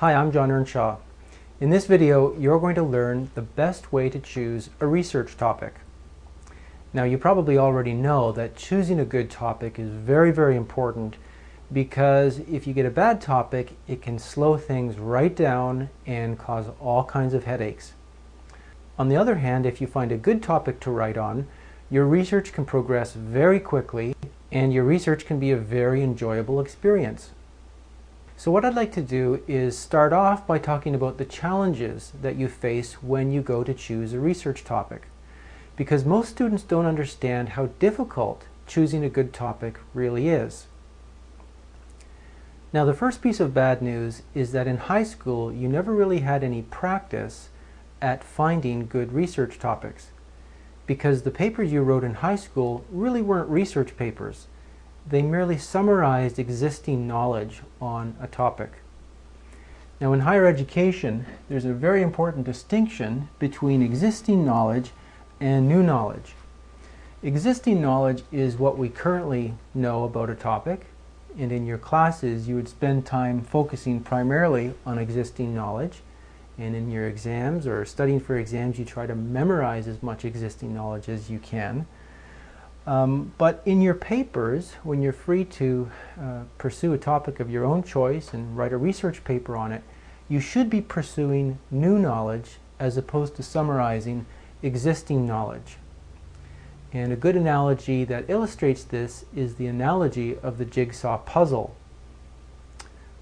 Hi, I'm John Earnshaw. In this video, you're going to learn the best way to choose a research topic. Now, you probably already know that choosing a good topic is very important because if you get a bad topic, it can slow things right down and cause all kinds of headaches. On the other hand, if you find a good topic to write on, your research can progress very quickly and your research can be a very enjoyable experience. So what I'd like to do is start off by talking about the challenges that you face when you go to choose a research topic. Because most students don't understand how difficult choosing a good topic really is. Now, the first piece of bad news is that in high school you never really had any practice at finding good research topics. Because the papers you wrote in high school really weren't research papers. They merely summarized existing knowledge on a topic. Now, in higher education, there's a very important distinction between existing knowledge and new knowledge. Existing knowledge is what we currently know about a topic, and in your classes you would spend time focusing primarily on existing knowledge, and in your exams or studying for exams you try to memorize as much existing knowledge as you can. But in your papers, when you're free to pursue a topic of your own choice and write a research paper on it, you should be pursuing new knowledge as opposed to summarizing existing knowledge. And a good analogy that illustrates this is the analogy of the jigsaw puzzle.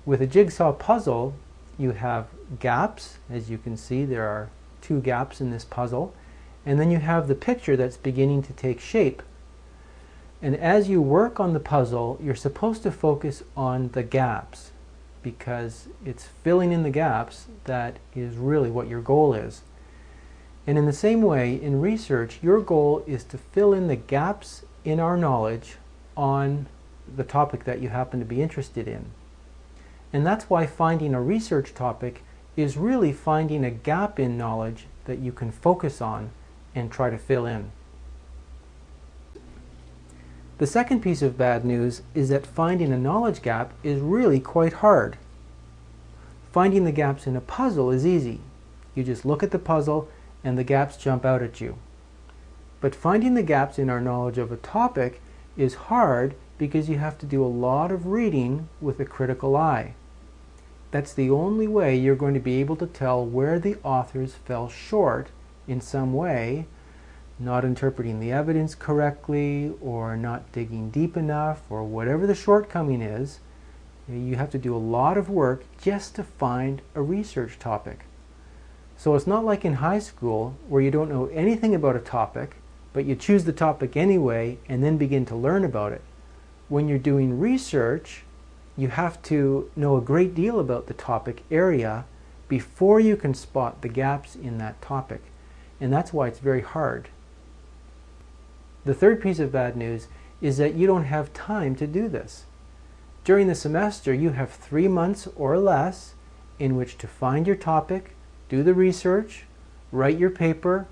With a jigsaw puzzle, you have gaps. As you can see, there are 2 gaps in this puzzle. And then you have the picture that's beginning to take shape. And as you work on the puzzle, you're supposed to focus on the gaps because it's filling in the gaps that is really what your goal is. And in the same way, in research, your goal is to fill in the gaps in our knowledge on the topic that you happen to be interested in. And that's why finding a research topic is really finding a gap in knowledge that you can focus on and try to fill in. The second piece of bad news is that finding a knowledge gap is really quite hard. Finding the gaps in a puzzle is easy. You just look at the puzzle and the gaps jump out at you. But finding the gaps in our knowledge of a topic is hard because you have to do a lot of reading with a critical eye. That's the only way you're going to be able to tell where the authors fell short in some way, not interpreting the evidence correctly or not digging deep enough or whatever the shortcoming is. You have to do a lot of work just to find a research topic. So it's not like in high school where you don't know anything about a topic, but you choose the topic anyway and then begin to learn about it. When you're doing research, you have to know a great deal about the topic area before you can spot the gaps in that topic. And that's why it's very hard. The third piece of bad news is that you don't have time to do this. During the semester, you have 3 months or less in which to find your topic, do the research, write your paper,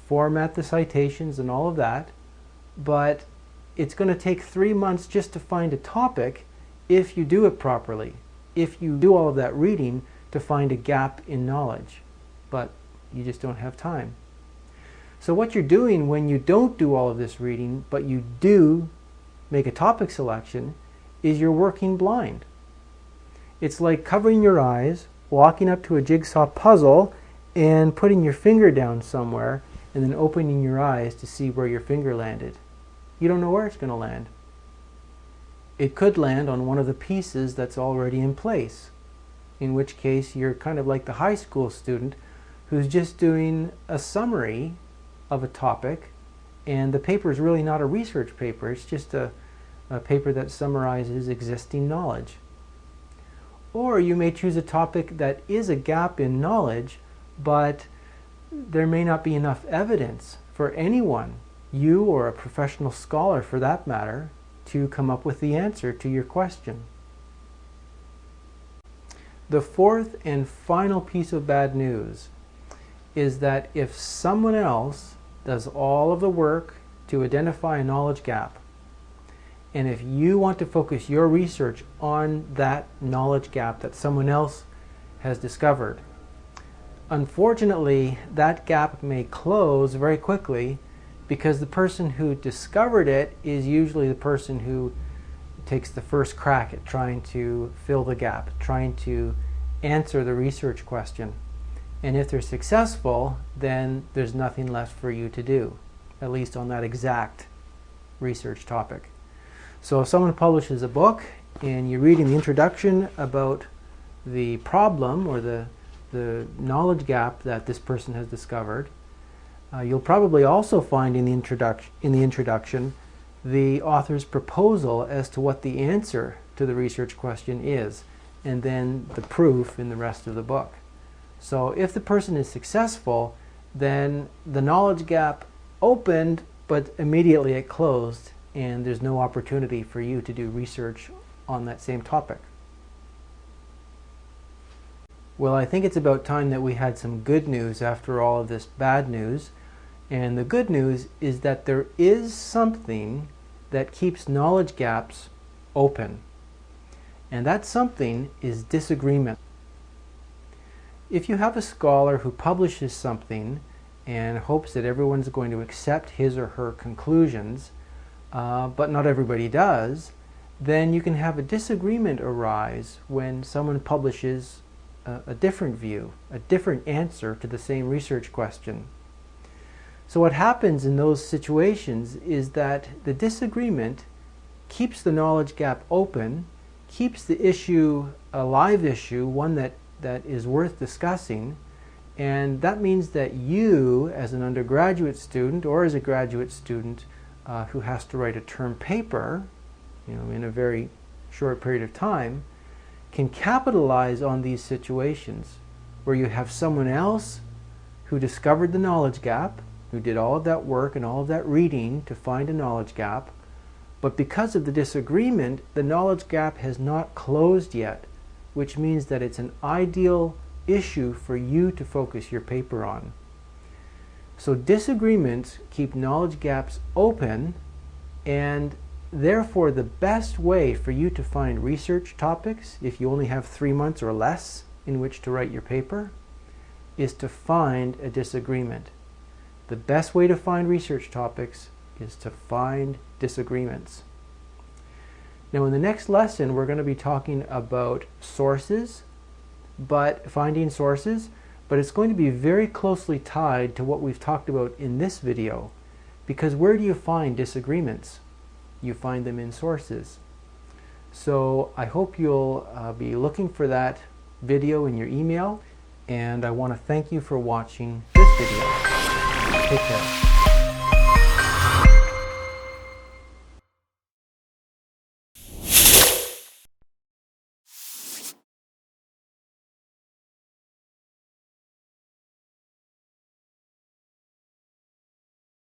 format the citations and all of that. But it's going to take 3 months just to find a topic if you do it properly, if you do all of that reading to find a gap in knowledge. But you just don't have time. So what you're doing when you don't do all of this reading, but you do make a topic selection, is you're working blind. It's like covering your eyes, walking up to a jigsaw puzzle, and putting your finger down somewhere, and then opening your eyes to see where your finger landed. You don't know where it's going to land. It could land on one of the pieces that's already in place, in which case you're kind of like the high school student who's just doing a summary of a topic, and the paper is really not a research paper, it's just a paper that summarizes existing knowledge. Or you may choose a topic that is a gap in knowledge, but there may not be enough evidence for anyone, you or a professional scholar for that matter, to come up with the answer to your question. The fourth and final piece of bad news is that if someone else does all of the work to identify a knowledge gap, And if you want to focus your research on that knowledge gap that someone else has discovered. Unfortunately, that gap may close very quickly because the person who discovered it is usually the person who takes the first crack at trying to fill the gap, trying to answer the research question. And if they're successful, then there's nothing left for you to do, at least on that exact research topic. So if someone publishes a book and you're reading the introduction about the problem or the knowledge gap that this person has discovered, you'll probably also find in the introduction the author's proposal as to what the answer to the research question is, and then the proof in the rest of the book. So if the person is successful, then the knowledge gap opened, but immediately it closed, and there's no opportunity for you to do research on that same topic. Well, I think it's about time that we had some good news after all of this bad news. And the good news is that there is something that keeps knowledge gaps open. And that something is disagreement. If you have a scholar who publishes something and hopes that everyone's going to accept his or her conclusions, but not everybody does, then you can have a disagreement arise when someone publishes a different view, a different answer to the same research question. So what happens in those situations is that the disagreement keeps the knowledge gap open, keeps the issue a live issue, one that is worth discussing, and that means that you, as an undergraduate student or as a graduate student who has to write a term paper, in a very short period of time, can capitalize on these situations where you have someone else who discovered the knowledge gap, who did all of that work and all of that reading to find a knowledge gap, but because of the disagreement, the knowledge gap has not closed yet, which means that it's an ideal issue for you to focus your paper on. So disagreements keep knowledge gaps open, and therefore the best way for you to find research topics, if you only have 3 months or less in which to write your paper, is to find a disagreement. The best way to find research topics is to find disagreements. Now in the next lesson we're going to be talking about sources, finding sources, but it's going to be very closely tied to what we've talked about in this video, because where do you find disagreements? You find them in sources. So I hope you'll be looking for that video in your email, and I want to thank you for watching this video. Take care.